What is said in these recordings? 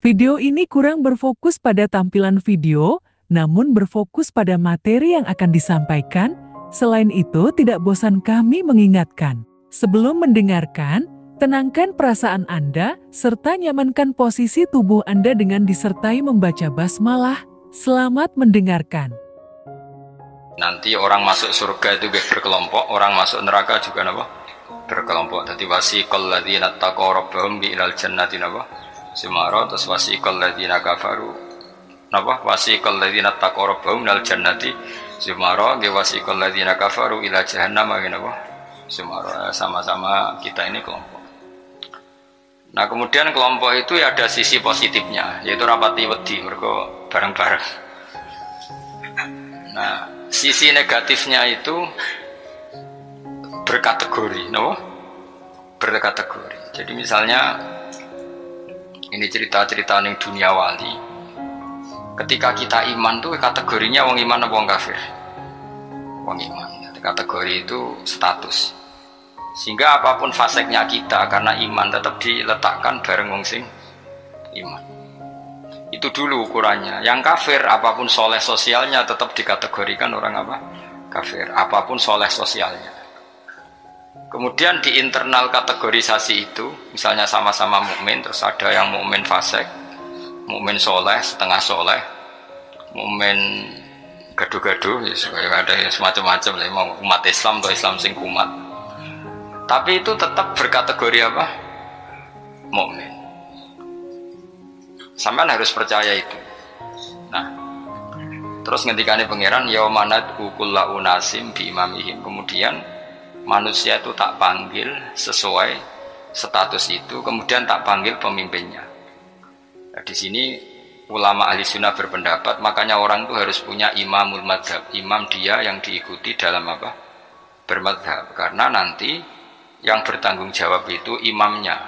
Video ini kurang berfokus pada tampilan video, namun berfokus pada materi yang akan disampaikan. Selain itu, tidak bosan kami mengingatkan. Sebelum mendengarkan, tenangkan perasaan Anda, serta nyamankan posisi tubuh Anda dengan disertai membaca basmalah. Selamat mendengarkan. Nanti orang masuk surga itu berkelompok, orang masuk neraka juga apa? Berkelompok. Jadi wasiqal ladzina taqaw rabbahum ilal jannati apa? Sumara, terus wasiqal ladzina kafaru napa? Wasiqal ladzina taqaw rabbahum ilal jannati sumara, ge wasiqal ladzina kafaru ila jahannam napa? Sumara. Sama-sama kita ini kelompok. Nah, kemudian kelompok itu ya ada sisi positifnya, yaitu rapati wedi mergo bareng-bareng. Nah, sisi negatifnya itu berkategori, no? Berkategori. Jadi misalnya ini cerita-cerita ning dunia wali. Ketika kita iman tuh kategorinya wong iman apa wong kafir? Wong iman. Kategori itu status. Sehingga apapun faseknya kita karena iman tetap diletakkan bareng wong sing iman. Itu dulu ukurannya. Yang kafir apapun soleh sosialnya tetap dikategorikan orang apa? Kafir. Apapun soleh sosialnya. Kemudian di internal kategorisasi itu, misalnya sama-sama mukmin, terus ada yang mukmin fasik, mukmin soleh, setengah soleh, mukmin gaduh-gaduh, ya, ada semacam-macam lah, umat Islam atau Islam sing kumat. Tapi itu tetap berkategori apa? Mukmin. Sampean harus percaya itu. Nah, terus ngendikane pangeran yaumanat ukulla unasim bi imamihim. Kemudian manusia itu tak panggil sesuai status itu, kemudian tak panggil pemimpinnya. Nah, di sini ulama ahli sunnah berpendapat, makanya orang itu harus punya imamul madhab, imam dia yang diikuti dalam apa? Bermadhab, karena nanti yang bertanggung jawab itu imamnya.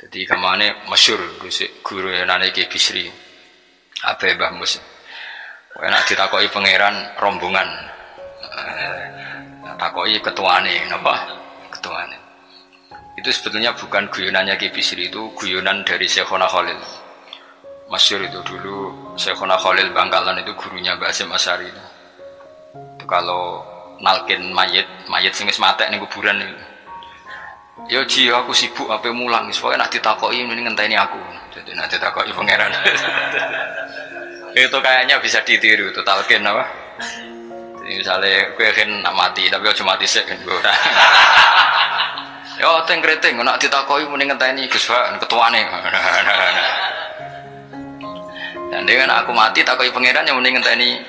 Jadi kemana masyur guru yang nane Ki Bisri Abe Mbah Mus. Enak ditakoi pangeran rombongan. Takoi ketuane napa? Ketuane. Itu sebetulnya bukan guyonannya Ki Bisri, itu guyonan dari Syekhona Khalil. Masyur itu dulu Syekhona Khalil Bangkalan itu gurunya Mbah Hasyim Asy'ari itu. Itu kalau nalkin mayit sing wis matek ning kuburan itu. Ya Ji, aku sibuk apa mulang, supaya nak ditakoki mending ngenteni aku. Jadi nak ditakoki pangeran. Itu kayaknya bisa ditiru itu talqin apa? Jadi misalnya kowe kan nak mati tapi aja mati sik kan ora. Yo teng kreting nak ditakoki mending ngenteni Gus Pak ketuane. Dan dengan aku mati takoki pangeran yang mending ngenteni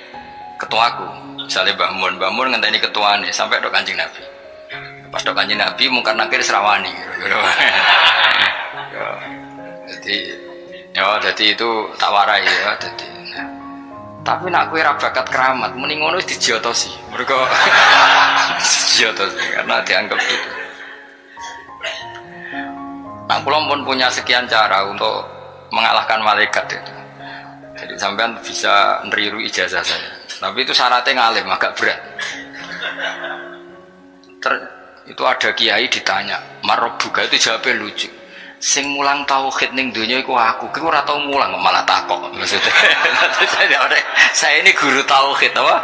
ketuaku. Misalnya Mbah Mun ngenteni ketuane sampai tok Kanjeng Nabi. Pas tok Kanjeng Nabi mungkar nakir serawani. Jadi itu tak warai ya. Jadi, nah. Tapi nak kowe ra bakat keramat, mending ngono wis dijiotosi. Mergo dijiotosi karena dianggap itu. Nah, kula pun punya sekian cara untuk mengalahkan malaikat itu. Jadi sampean bisa neriru ijazah saya. Tapi itu syaratnya ngalim, agak berat. Itu ada kiai ditanya, "Marabbuka?" Itu jawabnya lucu. Sing mulang tauhid ning donya iku aku. Kowe ora tau mulang malah takok. Maksudnya saya ini guru tauhid apa?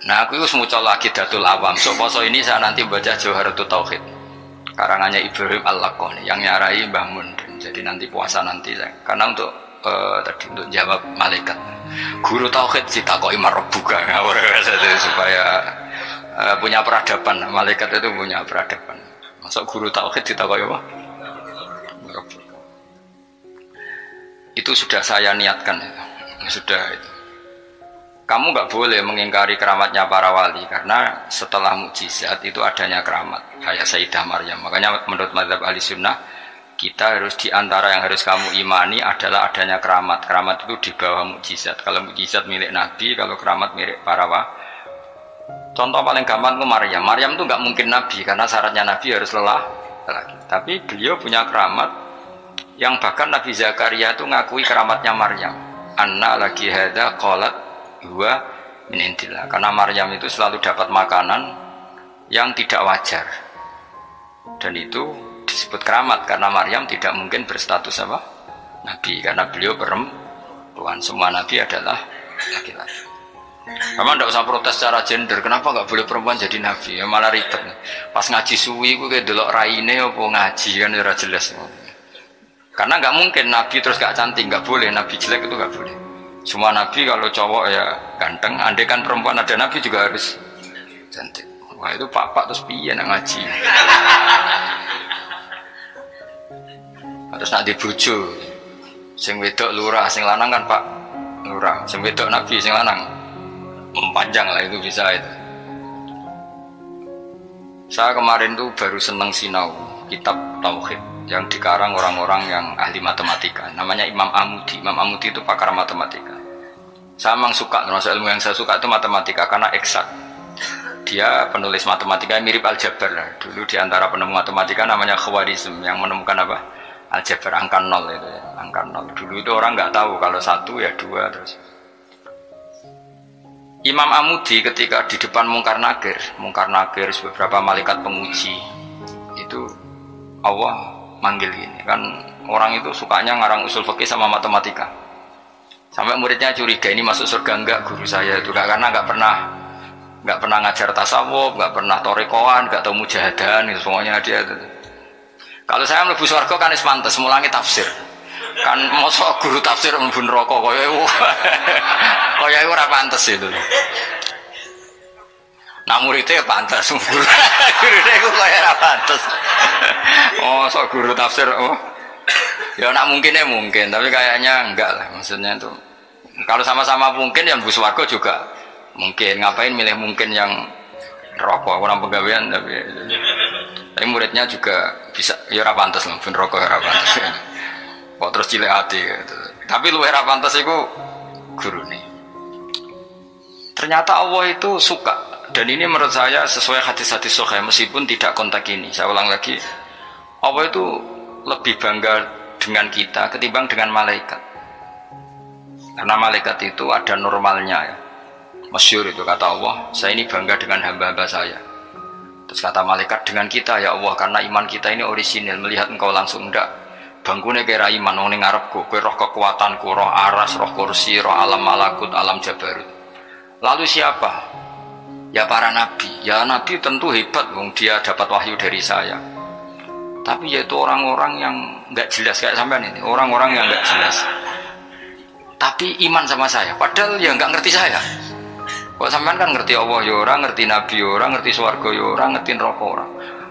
Nah, aku wis maca lagi Datul Awam. So poso ini saya nanti baca Jawharatul Tauhid. Karangannya Ibrahim Al-Laqani yang nyarai Mbah Mun. Jadi nanti puasa nanti saya. Karena untuk tadi untuk jawab malaikat. Guru tauhid ditakoki marabbuka supaya punya peradaban. Malaikat itu punya peradaban. Masuk guru tauhid ditakoki apa? Marabbuka. Itu sudah saya niatkan itu. Sudah itu. Kamu nggak boleh mengingkari keramatnya para wali karena setelah mukjizat itu adanya keramat. Kayak Sayyidah Maryam. Makanya menurut mazhab ahli sunnah kita harus diantara yang harus kamu imani adalah adanya keramat. Keramat itu di bawah mukjizat. Kalau mukjizat milik Nabi, kalau keramat milik para wali. Contoh paling gampang itu Maryam. Maryam itu nggak mungkin Nabi karena syaratnya Nabi harus lelaki. Tapi beliau punya keramat yang bahkan Nabi Zakaria itu ngakui keramatnya Maryam. Anna lagi hada qalat huwa min indillah. Karena Maryam itu selalu dapat makanan yang tidak wajar. Dan itu disebut keramat karena Maryam tidak mungkin berstatus apa? Nabi, karena beliau perempuan. Semua nabi adalah laki-laki. Memang tidak usah protes secara gender. Kenapa nggak boleh perempuan jadi nabi? Ya malah ribet. Pas ngaji suwi, gue kayak delok raine apa ngaji kan udah jelas. Karena nggak mungkin nabi terus gak cantik, nggak boleh. Nabi jelek itu nggak boleh. Semua nabi kalau cowok ya ganteng. Andai kan perempuan ada nabi juga harus cantik. Wah itu pak terus piye nak ngaji. Terus nak dibojo. Sing wedok lurah, sing lanang kan Pak lurah. Sing wedok nabi, sing lanang panjang lah itu bisa itu. Saya kemarin tuh baru seneng sinau kitab tauhid yang dikarang orang-orang yang ahli matematika. Namanya Imam Amudi. Imam Amudi itu pakar matematika. Saya memang suka, termasuk ilmu yang saya suka itu matematika karena eksak. Dia penulis matematika mirip aljabar lah. Dulu diantara penemu matematika namanya Khwarizm yang menemukan apa? Aljabar angka 0 itu ya. Angka 0. Dulu itu orang nggak tahu kalau 1 ya 2 terus. Imam Amudi ketika di depan Mungkar Nakir beberapa malaikat penguji itu Allah manggil gini kan, orang itu sukanya ngarang usul fikih sama matematika sampai muridnya curiga ini masuk surga enggak guru saya itu karena nggak pernah ngajar tasawuf, nggak pernah torekoan, nggak tahu mujahadan itu semuanya dia itu. Kalau saya mlebu surga kan wis pantes mulangi tafsir kan, mosok guru tafsir mlebu neraka kaya ora pantes itu. Nah muridnya pantas, gurunya itu kaya ora pantes. Oh sok guru tafsir, oh ya nak mungkinnya mungkin, tapi kayaknya enggak lah. Maksudnya itu kalau sama-sama mungkin yang bus warga juga mungkin. Ngapain milih mungkin yang rokok orang pegawaian, tapi muridnya juga bisa ya ora pantes lah, ben rokok ora pantes. Kok terus cilik hati gitu. Tapi lu ora pantes iku gurune. Ternyata Allah itu suka. Dan ini menurut saya sesuai hadis-hadis sahih meskipun tidak kontak ini. Saya ulang lagi, Allah itu lebih bangga dengan kita ketimbang dengan malaikat. Karena malaikat itu ada normalnya ya. Masyhur itu kata Allah, saya ini bangga dengan hamba-hamba saya. Terus kata malaikat dengan kita ya Allah, karena iman kita ini orisinil, melihat engkau langsung ndak. Bangkune kira iman wong ning ngarepku, kowe roh kekuatanku, roh aras, roh kursi, roh alam malakut, alam jabarut. Lalu siapa? Ya para nabi. Ya nabi tentu hebat, wong dia dapat wahyu dari saya. Tapi yaitu orang-orang yang nggak jelas kayak sampean ini, orang-orang yang nggak jelas. Tapi iman sama saya, padahal ya nggak ngerti saya. Kok sampean kan ngerti Allah ya ora, ngerti nabi ya ora, ngerti swarga ya ora, ngerti neraka ora.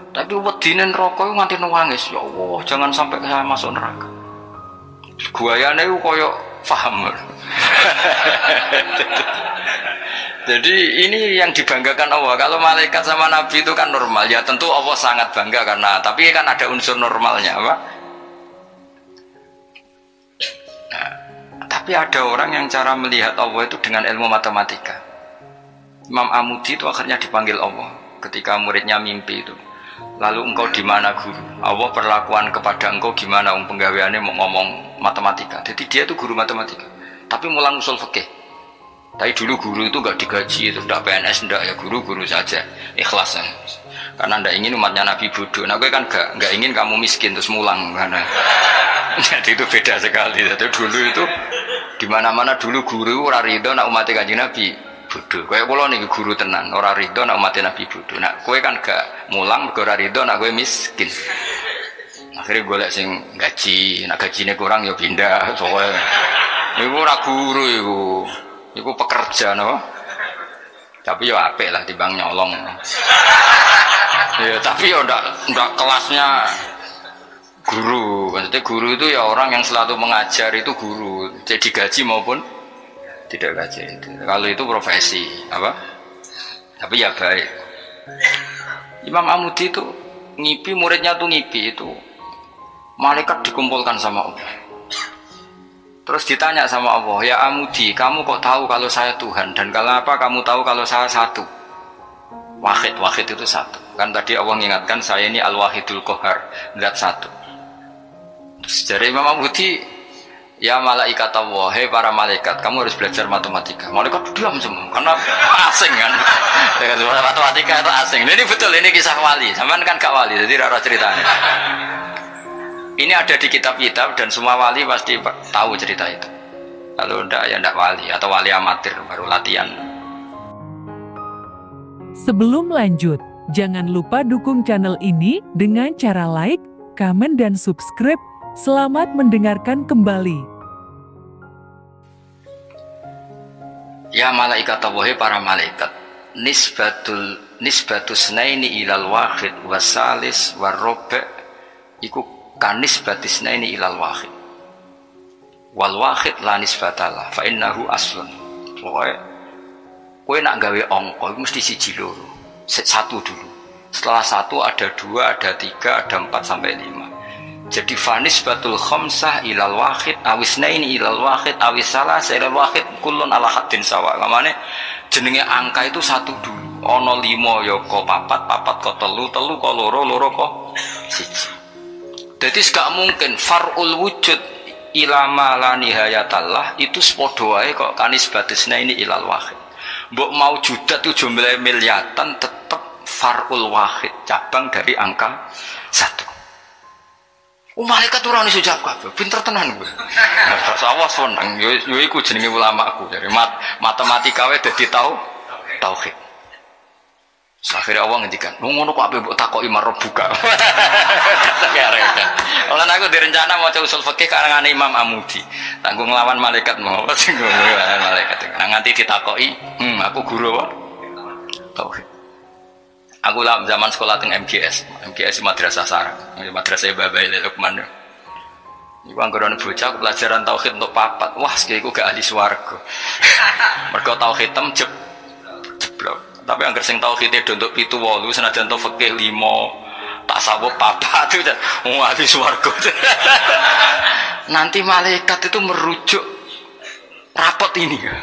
Tapi wedine neraka iku nganti nangis, ya Allah, jangan sampai saya masuk neraka. Guayane iku koyo paham. Jadi ini yang dibanggakan Allah. Kalau malaikat sama nabi itu kan normal. Ya tentu Allah sangat bangga karena, tapi kan ada unsur normalnya, apa? Nah, tapi ada orang yang cara melihat Allah itu dengan ilmu matematika. Imam Amudi itu akhirnya dipanggil Allah ketika muridnya mimpi itu. Lalu engkau di mana guru? Allah perlakuan kepada engkau gimana? Penggaweannya mau ngomong matematika. Jadi dia itu guru matematika. Tapi mulang usul fikih. Tapi dulu guru itu nggak digaji, itu sudah PNS ndak ya, guru saja, ikhlas ya. Karena ndak ingin umatnya Nabi bodoh. Nah gue kan nggak ingin kamu miskin terus mulang karena. Jadi itu beda sekali. Jadi dulu itu di mana-mana dulu guru ora rido nak umatnya Kanjeng Nabi bodoh. Kayak kula niki guru tenan, ora rido nak umatnya Nabi bodoh. Nah gue kan gak mulang mergo ora rido nak gue miskin. Akhirnya gue liat sing gaji, nak gajine kurang ya pindah. Soalnya iku ora guru iku pekerja no. Tapi ya apik lah dibang nyolong. Ya tapi ya ndak kelasnya guru. Maksudnya guru itu ya orang yang selalu mengajar, itu guru. Jadi gaji maupun tidak gaji itu. Kalau itu profesi apa? Tapi ya baik. Imam Amudi itu ngipi, muridnya tuh ngipi itu. Malaikat dikumpulkan sama Allah. Terus ditanya sama Allah, ya Amudi, kamu kok tahu kalau saya Tuhan? Dan kenapa kamu tahu kalau saya satu? Wahid itu satu. Kan tadi Allah mengingatkan saya ini Al-Wahidul Qahar, zat satu. Terus dari Imam Amudi, Ya malaikat Allah, hei para malaikat, kamu harus belajar matematika. Malaikat diam semua, karena asing kan. Matematika itu asing. Ini betul, ini kisah wali. Sampean kan gak wali, jadi rara ceritanya. Ini ada di kitab-kitab dan semua wali pasti tahu cerita itu. Kalau enggak ya enggak wali atau wali amatir baru latihan. Sebelum lanjut, jangan lupa dukung channel ini dengan cara like, komen, dan subscribe. Selamat mendengarkan kembali. Ya malaikat Allah, para malaikat, nisbatus naini ilal wahid wasalis warrobe iku kanisbatis naini ilal wahid wal wahid la nisbatalah fa innahu aslun. Pokoknya kowe nak gawe angka mesti siji loro, satu dulu. Setelah satu ada dua, ada tiga, ada 4 sampai 5. Jadi fanis batul khamsah ilal wahid awisnaini ilal wahid awisalas ilal wahid kulun ala haddin sawa. Kamane jenenge angka itu satu dulu. Ono 5 ya ko 4, 4 ko 3, 3 ko 2, 2 ko 1. Jadi gak mungkin far'ul wujud ilama la nihayatallah itu sepodo wae kok kanis batisna ini ilal wahid. Mbok mau judat itu jumlah miliatan tetap far'ul wahid, cabang dari angka 1. Malaikat ora iso jawab kabeh, pinter tenan kowe. Terus awas seneng, yo iku jenenge ulamaku dari matematika wae dadi tauhid. Akhirnya Allah ngendikan, ngono kok ape mbok takoki marang buka. Oleh aku direncana maca usul fikih karangan Imam Amudi. Tanggung nglawan malaikat mau sing nglawan malaikat. Nganti ditakoki, aku guru apa? Tauhid. Aku lah zaman sekolah teng MGS Madrasah Sarang, Madrasah Babai Lukman. Iku anggaran bocah pelajaran tauhid untuk 4. Wah, sekiku gak ahli swarga. Mergo tauhid jeblok. Tapi anggar sing tauhide untuk 7 8 senajan to fikih 5, tasawuf 4 itu ahli swarga. Nanti malaikat itu merujuk rapot ini ya.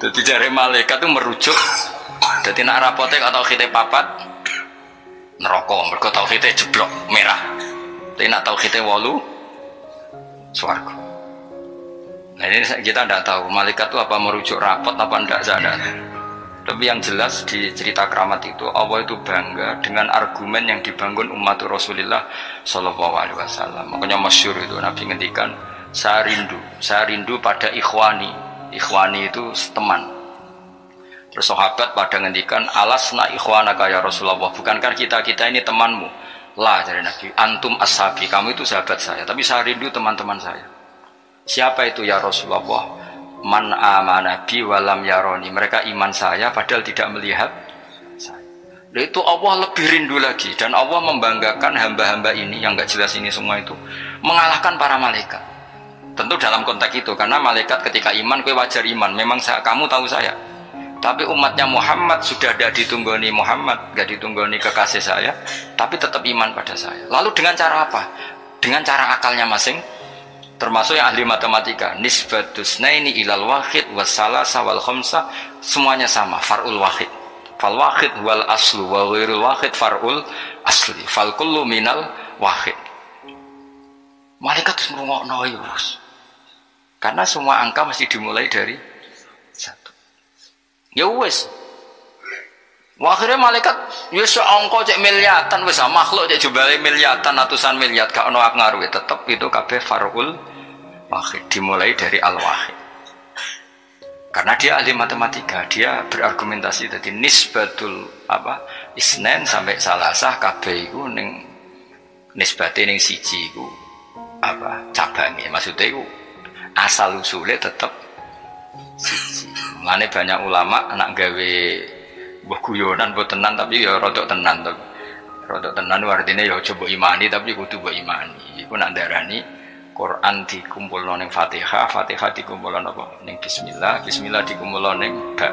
Jadi jare malaikat itu merujuk. Jadi nak rapote atau kita papat neraka, mergo tauhide jeblok merah. Tapi nak tauhide 8 swarga. Nah ini kita tidak tahu malaikat itu apa merujuk rapot apa tidak sadar. Tapi yang jelas di cerita keramat itu Allah itu bangga dengan argumen yang dibangun umat Rasulullah Shallallahu Alaihi Wasallam. Makanya masyhur itu Nabi ngendikan saya rindu pada ikhwani. Ikhwani itu teman. Terus sahabat pada ngendikan alasna ikhwanaka ya Rasulullah, bukankah kita ini temanmu? Lah dari Nabi, antum ashabi, kamu itu sahabat saya, tapi saya rindu teman-teman saya. Siapa itu ya Rasulullah? Man amana bi walam yaroni, mereka iman saya padahal tidak melihat saya. Nah, itu Allah lebih rindu lagi, dan Allah membanggakan hamba-hamba ini yang gak jelas ini semua itu mengalahkan para malaikat. Tentu dalam konteks itu, karena malaikat ketika iman, kowe wajar iman, memang kamu tahu saya. Tapi umatnya Muhammad sudah ada ditunggoni Muhammad, gak ditunggoni kekasih saya, tapi tetap iman pada saya. Lalu dengan cara apa? Dengan cara akalnya masing, termasuk yang ahli matematika. Nisbatus naini ilal wahid wassalasa wal khamsa, semuanya sama, far'ul wahid. Fal wahid wal aslu wa ghairul wahid far'ul asli. Fal kullu minal wahid. Malaikat terus ngrungokno ya, karena semua angka mesti dimulai dari 1. Ya wis. Akhirnya malaikat ya angka cek miliatan wis makhluk cek jumlahe miliatan ratusan miliar gak ono ngaruhe, tetep itu kabeh far'ul wahid, dimulai dari al-wahid. Karena dia ahli matematika, dia berargumentasi tadi nisbatul isnen sampai salasah kabeh iku ning nisbate ning siji iku cabange. Maksudnya iku asal usule tetep siji. Mulane banyak ulama anak gawe mbah guyonan mbok tenan tapi ya rodok tenan to. Rodok tenan artine ya coba imani tapi kudu mbok imani. Iku nak darani Quran dikumpulno ning Fatihah, Fatihah dikumpulno apa? Ning bismillah, bismillah dikumpulno ning ba.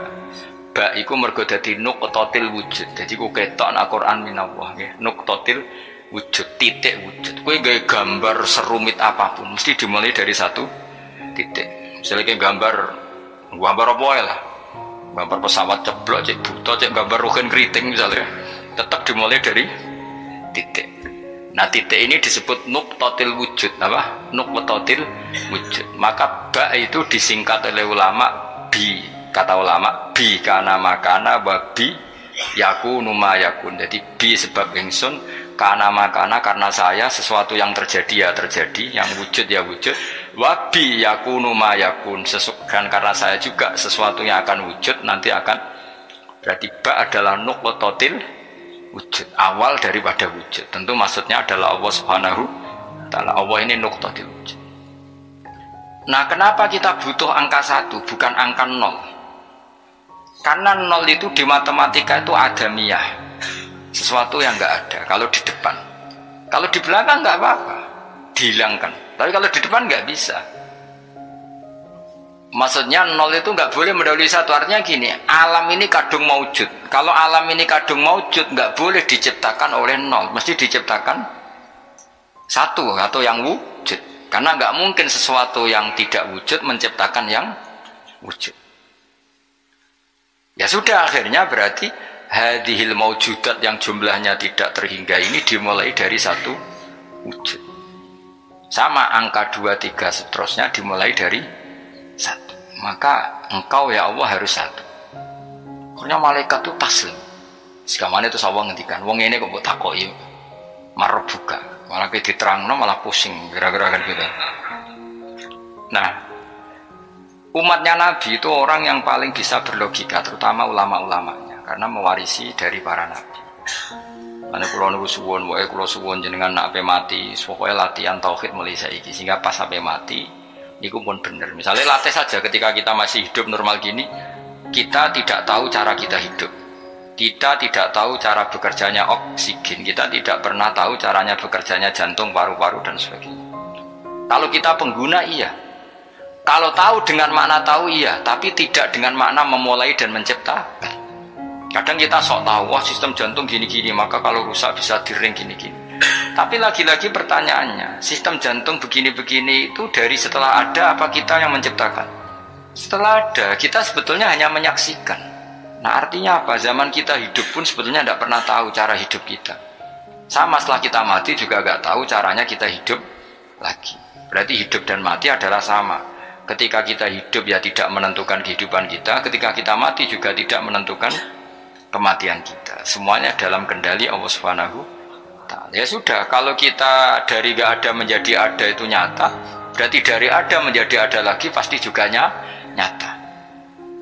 Ba iku mergo dadi nuqtatil wujud. Dadi ku ketok nak Quran minallah nggih. Nuqtatil wujud, titik wujud. Kowe gawe gambar serumit apapun mesti dimulai dari 1 titik. Misalnya kayak gambar apa ya lah, gambar pesawat ceblok cek buta, cek gambar rugen keriting misalnya, tetap dimulai dari titik. Nah titik ini disebut nuqtatil wujud, apa? Nuqtatil wujud. Maka ba itu disingkat oleh ulama bi, kata ulama bi kana makana wa bi yakunu ma yakun. Jadi bi sebab ingsun, kana makana karena saya, sesuatu yang terjadi ya terjadi, yang wujud ya wujud, wa bi yakunu ma yakun, sesukan karena saya juga sesuatu yang akan wujud nanti akan. Berarti ba adalah nuqtatil wujud, awal daripada wujud. Tentu maksudnya adalah Allah Subhanahu wa Ta'ala. Allah ini nuqtatil wujud. Nah, kenapa kita butuh angka 1 bukan angka 0? Karena 0 itu di matematika itu adamiyah, sesuatu yang enggak ada kalau di depan. Kalau di belakang enggak apa-apa, dihilangkan. Tapi kalau di depan enggak bisa. Maksudnya 0 itu nggak boleh mendahului 1. Artinya gini, alam ini kadung maujud. Kalau alam ini kadung maujud, nggak boleh diciptakan oleh 0, mesti diciptakan 1 atau yang wujud. Karena nggak mungkin sesuatu yang tidak wujud menciptakan yang wujud. Ya sudah, akhirnya berarti hadhil maujudat yang jumlahnya tidak terhingga ini dimulai dari 1 wujud. Sama angka 2, 3 seterusnya dimulai dari 1. Maka engkau ya Allah harus 1. Akhirnya malaikat itu taslim. Sekamane itu Allah ngendikan, wong ini kok mbok takoki marah buka, malah diterangno malah pusing kira-kira kan gitu. Nah, umatnya Nabi itu orang yang paling bisa berlogika, terutama ulama-ulamanya, karena mewarisi dari para nabi. Mana kula niku suwun, wae kula suwun jenengan nak ape mati, pokoke latihan tauhid mulai saiki sehingga pas sampai mati niku pun bener. Misalnya latih saja ketika kita masih hidup normal gini, kita tidak tahu cara kita hidup, kita tidak tahu cara bekerjanya oksigen, kita tidak pernah tahu caranya bekerjanya jantung, paru-paru dan sebagainya. Kalau kita pengguna iya, kalau tahu dengan makna tahu iya, tapi tidak dengan makna memulai dan menciptakan. Kadang kita sok tahu, wah sistem jantung gini-gini, maka kalau rusak bisa diring gini-gini. Tapi lagi-lagi pertanyaannya, sistem jantung begini-begini itu dari setelah ada apa kita yang menciptakan? Setelah ada, kita sebetulnya hanya menyaksikan. Nah artinya apa? Zaman kita hidup pun sebetulnya tidak pernah tahu cara hidup kita. Sama setelah kita mati juga nggak tahu caranya kita hidup lagi. Berarti hidup dan mati adalah sama. Ketika kita hidup ya tidak menentukan kehidupan kita, ketika kita mati juga tidak menentukan kematian kita. Semuanya dalam kendali Allah Subhanahu. Ya sudah, kalau kita dari gak ada menjadi ada itu nyata, berarti dari ada menjadi ada lagi pasti juga nyata.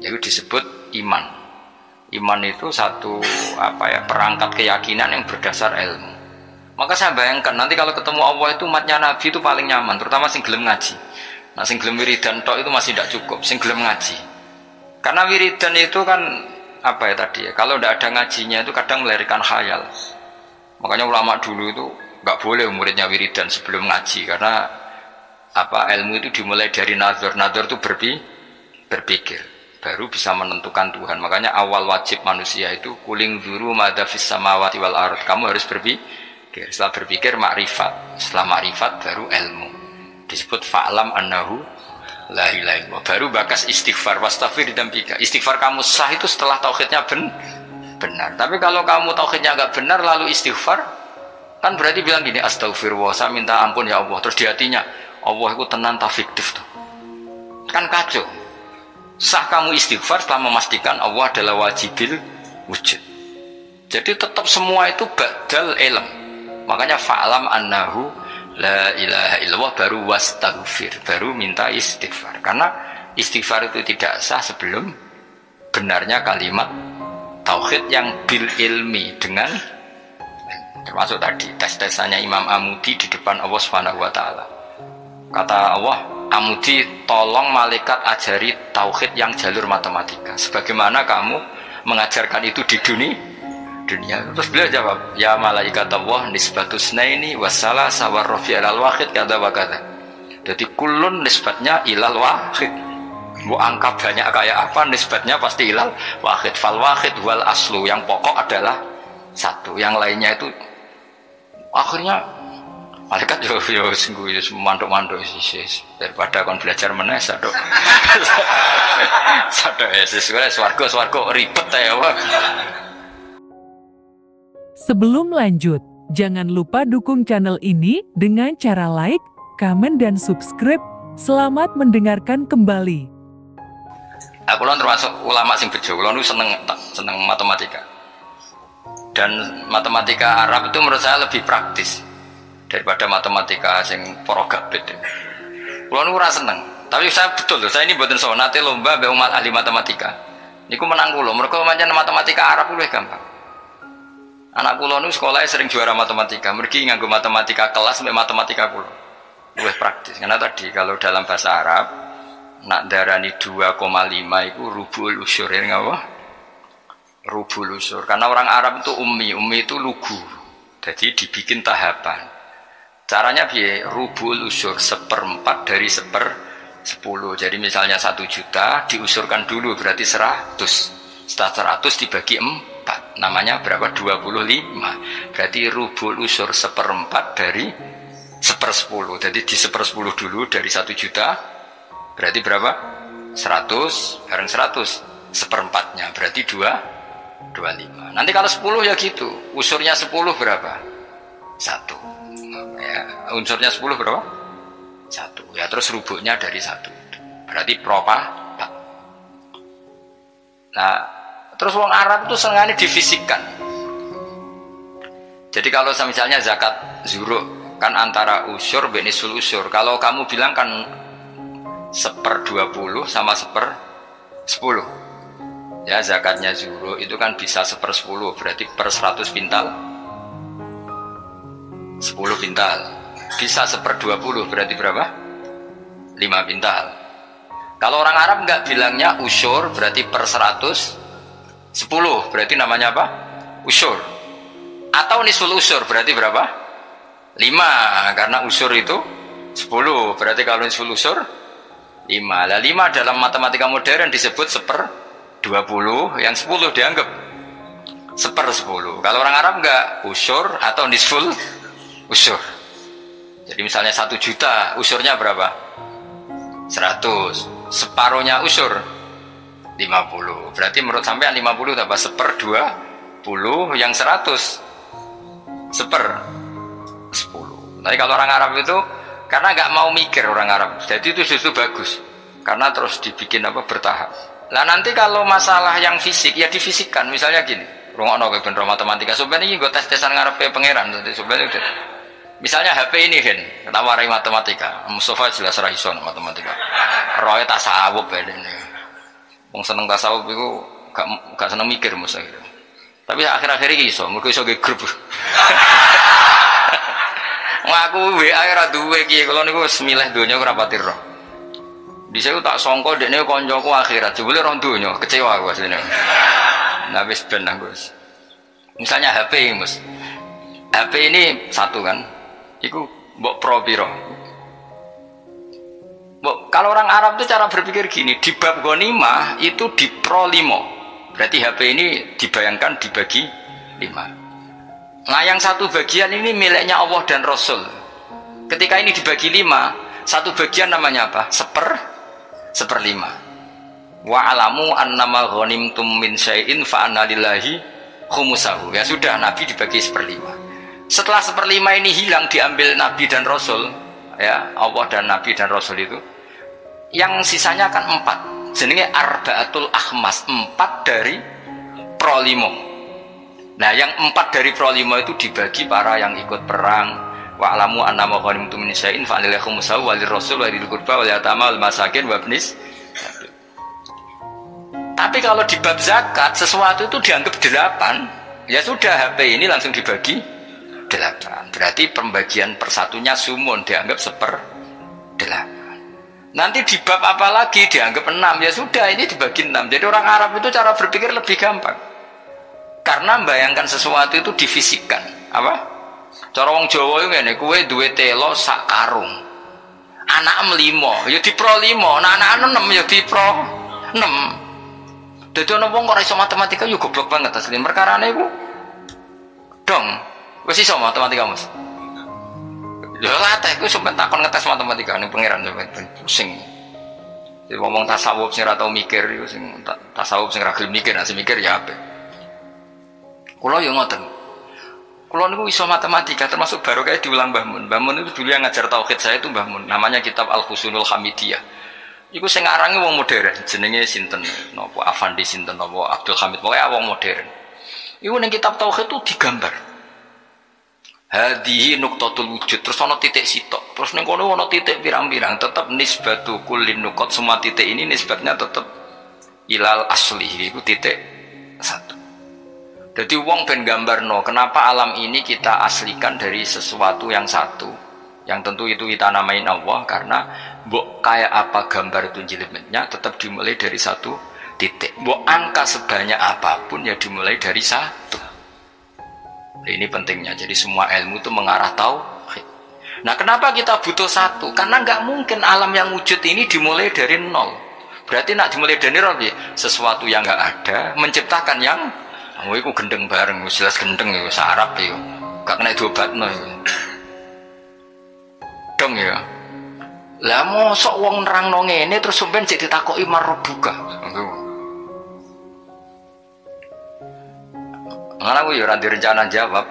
Itu disebut iman. Iman itu satu perangkat keyakinan yang berdasar ilmu. Maka saya bayangkan nanti kalau ketemu Allah itu umatnya Nabi itu paling nyaman, terutama sing gelem ngaji. Nah sing gelem wiridan tok itu masih tidak cukup, sing gelem ngaji. Karena wiridan itu kan kalau tidak ada ngajinya itu kadang melahirkan khayal. Makanya ulama dulu itu nggak boleh muridnya wiridan sebelum ngaji, karena ilmu itu dimulai dari nazar. Nazar itu berpikir, baru bisa menentukan Tuhan. Makanya awal wajib manusia itu kuling dzuru madza fis samawati wal ard. Kamu harus berpikir. Setelah berpikir makrifat. Setelah makrifat baru ilmu. Disebut fa'lam annahu la ilaha illallah. Baru bakas istighfar, wastaghfir dzambika. Istighfar kamu sah itu setelah tauhidnya benar. Tapi kalau kamu tauhidnya agak benar lalu istighfar, kan berarti bilang gini, astagfirullah, saya minta ampun ya Allah. Terus di hatinya, Allah itu tenan ta fiktif tuh. Kan kacau. Sah kamu istighfar setelah memastikan Allah adalah wajibil wujud. Jadi tetap semua itu badal ilm. Makanya fa'lam annahu la ilaha illallah, baru wastaghfir, baru minta istighfar. Karena istighfar itu tidak sah sebelum benarnya kalimat tauhid yang bil ilmi, dengan termasuk tadi tes-tesannya Imam Amudi di depan Allah Subhanahu wa Ta'ala. Kata Allah, Amudi tolong malaikat ajari tauhid yang jalur matematika sebagaimana kamu mengajarkan itu di dunia. Terus beliau jawab, ya malaikat Allah nisbatus naini wassalah sawar rofi alal wahid kada wa kada. Jadi kulun nisbatnya ilal wahid. Mau angka banyak kayak apa, nisbatnya pasti ilal wahid. Fal wahid wal aslu, yang pokok adalah satu, yang lainnya itu akhirnya malaikat yo sungguh mantuk-mantuk daripada kon belajar meneh sadok. Sadok swarga ribet ya. Sebelum lanjut, Jangan lupa dukung channel ini dengan cara like, komen, dan subscribe. Selamat mendengarkan kembali. Aku lan termasuk ulama sing bejo, kula nu seneng matematika. Dan matematika Arab itu menurut saya lebih praktis daripada matematika sing para gabet. Kula nu ora seneng, tapi saya betul loh, saya ini mboten sowan nate lomba mbek umat ahli matematika. Niku menang kula, mergo pancen matematika Arab luwih gampang. Anak kula nu sekolahnya sering juara matematika, mergi nganggo matematika kelas mbek matematika kula. Luwih praktis. Karena tadi kalau dalam bahasa Arab nak darani 2,5 itu rubul usyur ya ngapa? Rubul usyur. Karena orang Arab itu ummi itu lugu. Jadi dibikin tahapan. Caranya piye? Rubul usyur 1/4 dari 1/10. Jadi misalnya 1 juta diusurkan dulu berarti 100. Setelah 100 dibagi 4. Namanya berapa? 25. Berarti rubul usyur 1/4 dari 1/10. Jadi di 1/10 dulu dari 1 juta. Berarti berapa? 100 bareng 100 1/4-nya berarti 25. Nanti kalau 10 ya gitu. Usurnya 10 berapa? 1. Ya, unsurnya 10 berapa? 1. Ya terus rubuknya dari 1. Berarti propa 4. Nah, terus wong Arab itu senengane difisikkan. Jadi kalau misalnya zakat zuruk kan antara usyur dan nisul usyur. Kalau kamu bilang kan 1/20 sama 1/10. Ya zakatnya zuruk itu kan bisa 1/10 berarti per 100 pintal 10 pintal. Bisa 1/20 berarti berapa? 5 pintal. Kalau orang Arab nggak bilangnya usyur berarti per 100 10 berarti namanya apa? Usyur. Atau nisul usyur berarti berapa? 5 karena usyur itu 10 berarti kalau nisul usyur 5. Lah 5 dalam matematika modern disebut 1/20 yang 10 dianggap 1/10. Kalau orang Arab enggak usyur atau nisful usyur. Jadi misalnya 1 juta usyurnya berapa? 100. Separuhnya usyur 50. Berarti menurut sampean 50 tambah 1/20 yang 100 1/10. Tapi kalau orang Arab itu karena nggak mau mikir orang Arab, jadi itu justru bagus karena terus dibikin apa bertahap. Nah nanti kalau masalah yang fisik ya difisikkan, misalnya gini, rungokno ke bener matematika. Sebenarnya ini gue tes-tesan ngarepe pangeran, jadi sebenarnya misalnya HP ini kan, kita warai matematika, Mustafa jelas ra iso matematika. Roy tasawuf ya ini. Wong seneng tasawuf itu gak seneng mikir Mustafa. Tapi akhir-akhir ini iso, mergo iso ge grup. Ngaku WA ora duwe iki, kula niku wis milih donya ora pati roh. Dhisik tak sangka dekne kancaku akhirat, jebule roh donya, kecewa aku asline. Nah wis ben aku wis. Misalnya HP, Mas. HP ini satu kan. Iku mbok pro piro? Kalau orang Arab itu cara berpikir gini, di bab ghanimah itu di pro 5. Berarti HP ini dibayangkan dibagi 5. Nah yang satu bagian ini miliknya Allah dan Rasul. Ketika ini dibagi 5, satu bagian namanya apa? 1/5. Wa alamu annama ghanimtum min syai'in fa anna lillahi khumusahu. Ya sudah, Nabi dibagi 1/5. Setelah 1/5 ini hilang diambil Nabi dan Rasul, ya Allah dan Nabi dan Rasul itu, yang sisanya kan 4. Jenenge arba'atul akhmas, 4 dari pro 5. Nah yang 4 dari pro 5 itu dibagi para yang ikut perang. Wa'lamu annama ghanimtum min syai'in fa'lillahi khumsuhu walir rasul walil qurba wal yatama wal masakin wabnis. Tapi kalau di bab zakat sesuatu itu dianggap 8, ya sudah HP ini langsung dibagi 8. Berarti pembagian persatunya sumun dianggap 1/8. Nanti di bab apa lagi dianggap 6, ya sudah ini dibagi 6. Jadi orang Arab itu cara berpikir lebih gampang. Karena membayangkan sesuatu itu difisikkan. Apa? Cara wong Jawa itu ngene, kowe duwe telo sak karung. Anak 5, ya di pro 5. Nah anak 6 ya di pro 6. Dadi ana wong kok iso matematika yo goblok banget asline. Perkarane iku dong, wis iso matematika, Mas. Ya latih ku sampe takon ngetes matematika ning pangeran sampe pusing. Jadi ngomong tasawuf sing ora tau mikir iku sing tasawuf sing ra gelem mikir, nek mikir ya apik. Kula yo ngoten. Kulo niku iso matematika termasuk baru kayak diulang Mbah Mun. Mbah Mun itu dulu yang ngajar tauhid saya itu Mbah Mun. Namanya kitab Al-Husnul Hamidiyah. Iku sing arange wong modern, jenenge sinten napa Afandi sinten napa Abdul Hamid, pokoke wong modern. Iku ning kitab tauhid itu digambar. Hadihi nuqtatul wujud, terus ana titik sitok. Terus ning kono ana titik pirang-pirang, tetep nisbatu kullin nuqat, semua titik ini nisbatnya tetep ilal asli, itu titik satu. Jadi wong ben gambarno, kenapa alam ini kita aslikan dari sesuatu yang satu, yang tentu itu kita namain Allah, karena mbok kayak apa gambar itu jelimetnya tetap dimulai dari satu titik. Mbok angka sebanyak apapun ya dimulai dari satu. Ini pentingnya. Jadi semua ilmu itu mengarah tauhid. Nah, kenapa kita butuh satu? Karena nggak mungkin alam yang wujud ini dimulai dari nol. Berarti nak dimulai dari nol ya sesuatu yang nggak ada menciptakan yang itu gendeng bareng, jelas gendeng ya, sarap ya, gak kena diobatno ya. Dong ya. Lah mosok wong nerangno ngene terus sampean sik ditakoki marbuka. Ngene aku ya ora direncana jawab.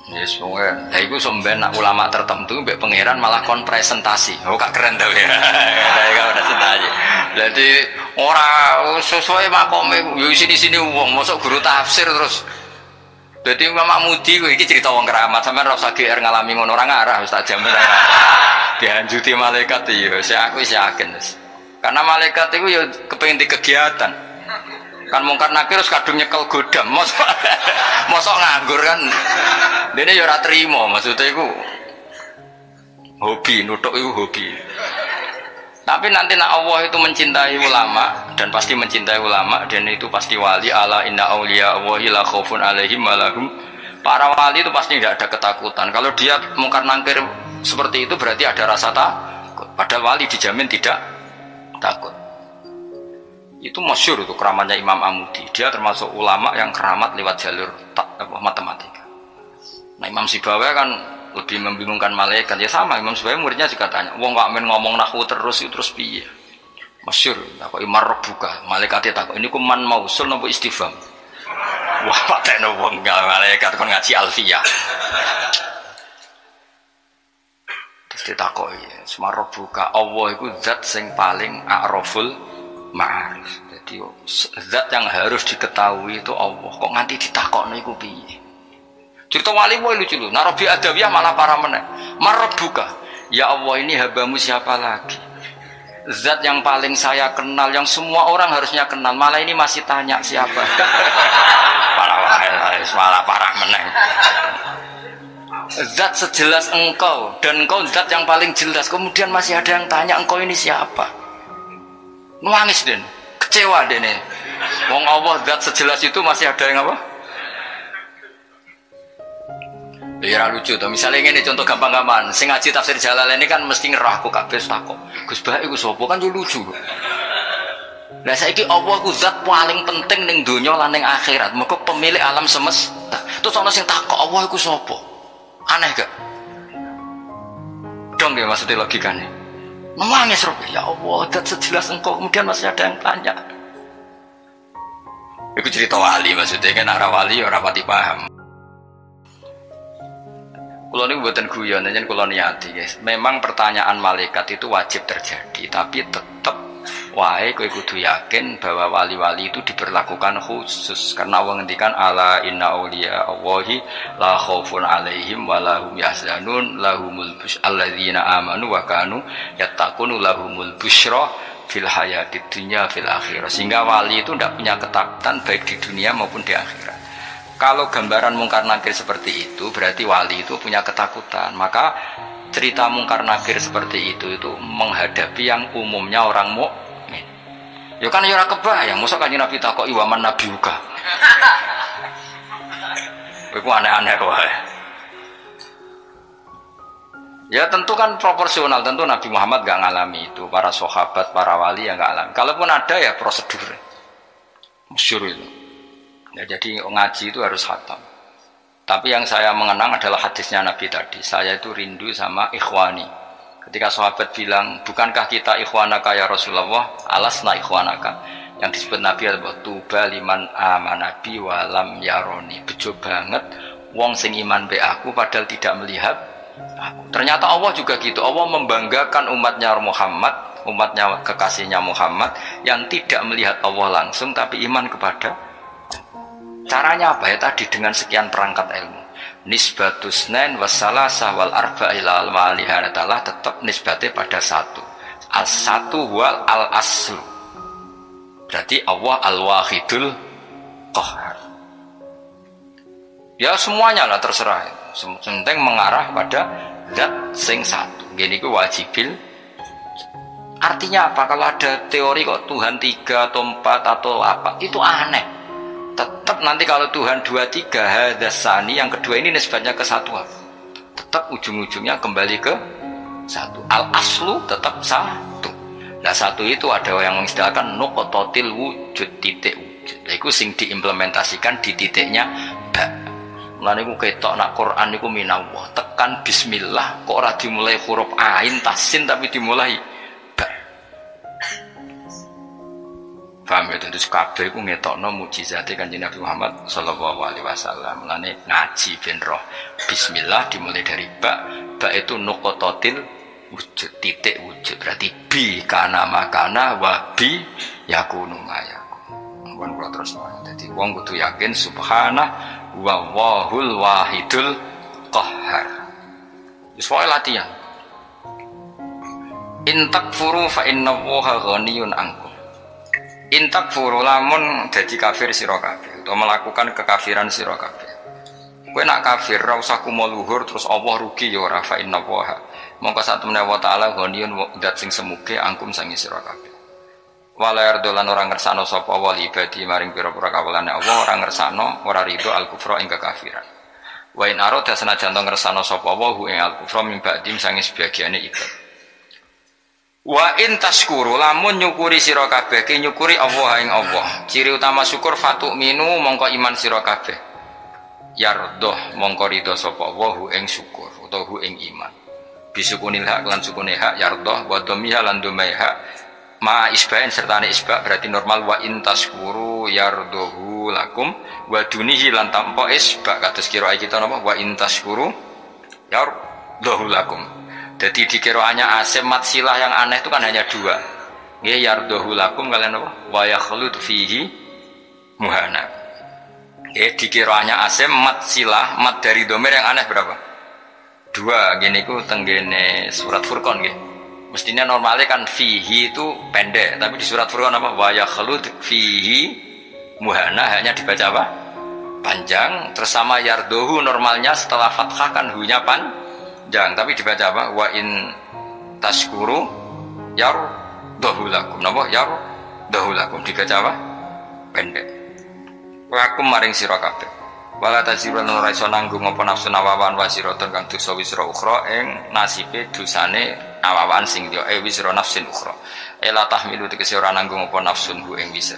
Yes, pokoknya, lah itu sampean nak ulama tertentu mbek pangeran malah kon presentasi. Oh, gak keren tau ya. Kayak presentasi. Jadi orang sesuai makome yo sini-sini wong mosok guru tafsir terus. Jadi Imam Mudi iki cerita wong keramat sampean ora usah GR ngalami ngono ora ngarah Ustaz jamin ora. Dianjuti malaikat ya aku yakin wis. Karena malaikat itu ya kepengin di kegiatan. Kan mungkar nakir terus kadung nyekel godam mosok nganggur kan. Dene ya ora trimo maksudnya iku hobi nutuk itu hobi. Tapi nanti nak Allah itu mencintai ulama dan pasti mencintai ulama dan itu pasti wali ala inna auliya Allahi la khaufun alaihim walahum. Para wali itu pasti tidak ada ketakutan. Kalau dia mungkar nangkir seperti itu berarti ada rasa takut. Padahal wali dijamin tidak takut. Itu masyhur itu keramatnya Imam Amudi. Dia termasuk ulama yang keramat lewat jalur matematika. Nah Imam Sibawa kan lebih membingungkan malaikat ya sama Imam Syafi'i muridnya juga tanya wong kok men ngomong nahwu terus piye masyhur apa imar buka malaikatnya takut ini ku man mausul napa istifham wah pateno wong malaikat kon ngaji alfiyah terus ditakoki semar buka Allah iku zat sing paling a'raful ma'arif jadi zat yang harus diketahui itu Allah kok nganti ditakokno iku piye. Cerita wali lucu loh. Narobi Adawiyah malah para meneh. Marbuka. Ya Allah ini habamu siapa lagi? Zat yang paling saya kenal, yang semua orang harusnya kenal. Malah ini masih tanya siapa? Para wali malah para meneh. Zat sejelas engkau dan engkau zat yang paling jelas. Kemudian masih ada yang tanya engkau ini siapa? Nangis den, kecewa den. Wong Allah zat sejelas itu masih ada yang apa? Ya lucu tuh. Misalnya ini contoh gampang-gampang. Sing ngaji tafsir Jalalain ini kan mesti ngerah aku kabeh takok. Gus Bah iku sapa kan yo lucu. Lah saiki Allah ku zat paling penting ning donya lan ning akhirat. Mergo pemilik alam semesta. Terus ana sing takok Allah iku sapa? Aneh gak? Dong ya maksudnya logikane. Nangis roh ya Allah zat sejelas engkau kemudian masih ada yang tanya. Iku cerita wali maksudnya kan arah wali ora pati paham. Kulo ini buatan guyon, jangan kulo niati guys. Memang pertanyaan malaikat itu wajib terjadi, tapi tetap wae kowe kudu yakin bahwa wali-wali itu diberlakukan khusus karena Allah ngendikan ala inna auliya Allahi la khaufun alaihim wa lahum yahzanun lahumul busyra alladzina amanu wa kanu yattaqun lahumul busyra fil hayatid dunya fil akhirah. Sehingga wali itu tidak punya ketakutan baik di dunia maupun di akhirat. Kalau gambaran mungkar nakir seperti itu berarti wali itu punya ketakutan. Maka cerita mungkar nakir seperti itu menghadapi yang umumnya orang mukmin. Ya kan ya ora kebayang, mosok kanjeng Nabi takoki wa man nabiuka. Iku aneh-aneh wae. Ya tentu kan proporsional, tentu Nabi Muhammad gak ngalami itu, para sahabat, para wali yang gak alami. Kalaupun ada ya prosedur. Masyhur itu. Ya, jadi ngaji itu harus khatam. Tapi yang saya mengenang adalah hadisnya Nabi tadi. Saya itu rindu sama ikhwani. Ketika sahabat bilang, bukankah kita ikhwanaka ya Rasulullah? Alasna ikhwanaka. Yang disebut Nabi adalah tuba liman amanabi walam yaroni. Bejo banget wong sing iman be aku padahal tidak melihat aku. Ternyata Allah juga gitu. Allah membanggakan umatnya Muhammad, umatnya kekasihnya Muhammad yang tidak melihat Allah langsung tapi iman kepada. Caranya apa ya tadi dengan sekian perangkat ilmu. Nisbatus nain wassalasah wal arba ila al-malihatalah tetap nisbatnya pada satu. As-satu wal al-aslu. Berarti Allah al-wahidul qahhar. Ya semuanya lah terserah. Penting mengarah pada zat sing satu. Gini ku wajibil. Artinya apa? Kalau ada teori kok Tuhan 3 atau 4 atau apa, itu aneh. Tetap nanti kalau Tuhan 2, 3 hadasani, yang kedua ini nisbatnya ke satu. Tetap ujung-ujungnya kembali ke satu. Al-aslu tetap satu. Nah satu itu ada yang mengistilahkan nuqtatil wujud, titik wujud. Nah itu sing diimplementasikan di titiknya ba. Mulane iku ketok nak Quran iku minallah. Tekan bismillah kok ora dimulai huruf ain tasin tapi dimulai ba. Paham ya, terus kabeh iku ngetokno mukjizate Kanjeng Nabi Muhammad sallallahu alaihi wasallam. Mulane ngaji ben roh. Bismillah dimulai dari ba. Ba itu nuqtatil wujud, titik wujud. Berarti bi kana makana wa bi yakunu mayakun. Mun kula terus wae. Dadi wong kudu yakin subhana wa wahul wahidul qahhar. Wis wae latihan. In takfuru fa innallaha ghaniyun ankum. Intak furu lamun dadi kafir sira kabeh utawa melakukan kekafiran sira kabeh. Kowe nak kafir ora usah kumo luhur terus Allah rugi ya ora fa inna waha. Mongko satemene wa taala ghaniyun dat sing semuge angkum sangi sira kabeh. Wala yardolan ora ngersano sapa wa ibadi maring pira-pira kawulane Allah ora ngersano ora rido al kufra ing kekafiran. Wa in arada senajan ngersano sapa wa hu ing al kufra min ba'dim sangi sebagiane ibadah. Wa in tashkuru lamun nyukuri sira kabeh ki nyukuri Allah ing Allah. Ciri utama syukur fatuk minu mongko iman sira kabeh. Yardoh mongko ridho sapa Allah ing syukur utawa ing iman. Bisukunil hak lan sukune hak yardoh wa dhamiha lan dhumai hak ma isbain sertane isba berarti normal. Wa in tashkuru yardohu lakum wa dunihi lan tanpa isba kados kira kita napa wa in tashkuru yardohu lakum. Jadi di kiroannya asim mat silah yang aneh itu kan hanya dua. Nggih yardohu lakum kalian apa? Wa yakhlud fihi muhana. Nggih di kiroannya asim mat silah mat dari domir yang aneh berapa? Dua. Gini ku tenggene surat Furqan nggih. Mestinya normalnya kan fihi itu pendek, tapi di surat Furqan apa? Wa yakhlud fihi muhana hanya dibaca apa? Panjang. Terus sama yardohu normalnya setelah fathah kan hu-nya jangan, tapi dibaca apa? Wa in tashkuru yardohu lakum. Napa? Yardohu lakum dibaca apa? Pendek. Wa akum maring sira kabeh. Wala taziru lan ora iso nanggung apa nafsu nawawan wa siratun kang dosa wisra ukhra ing nasibe dosane awawan sing yo wisra nafsin ukhra. Ela tahmilu tegese ora nanggung apa nafsun hu ing wisa.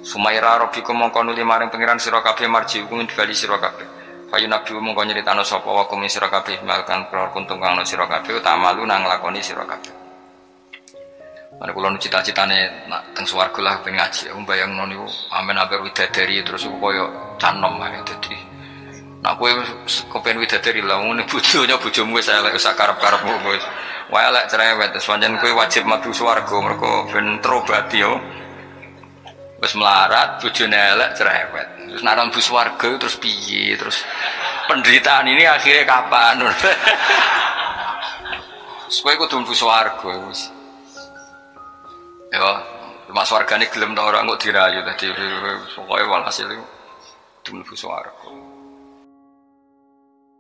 Sumaira rabbikum mongko nuli maring pangeran sira kabeh marji hukum dibali sira kabeh. Fayu nabi mongko nyritano sapa wa kum sira kabeh malkan kuntung kang ana sira kabeh utamalu nang nglakoni sira kabeh. Mane kula nu cita-citane nak teng swarga lah ben ngaji. Aku bayangno niku amen abar widadari terus koyo canom ae dadi. Nak kowe kepen widadari lah ngene bojomu wis elek sak karep-karepmu wis. Wae elek cerewet terus pancen kowe wajib mlebu swarga mergo ben terobati yo. Wis melarat bojone elek cerewet. Terus naran bus warga terus piye terus penderitaan ini akhirnya kapan? Supaya kudu bus warga wis. Ya, mas wargane gelem ta ora kok dirayu tadi pokoke walhasil kudu bus warga.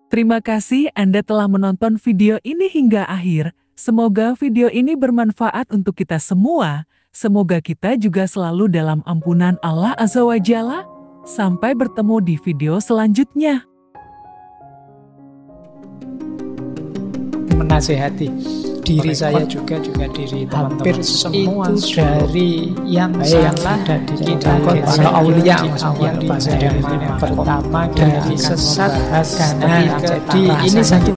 Terima kasih Anda telah menonton video ini hingga akhir. Semoga video ini bermanfaat untuk kita semua. Semoga kita juga selalu dalam ampunan Allah Azza wa Jalla. Sampai bertemu di video selanjutnya. Menasehati diri saya juga diri teman-teman. Hampir semua itu dari yang ada di kita para aulia yang pertama dari sesat. Jadi ini satu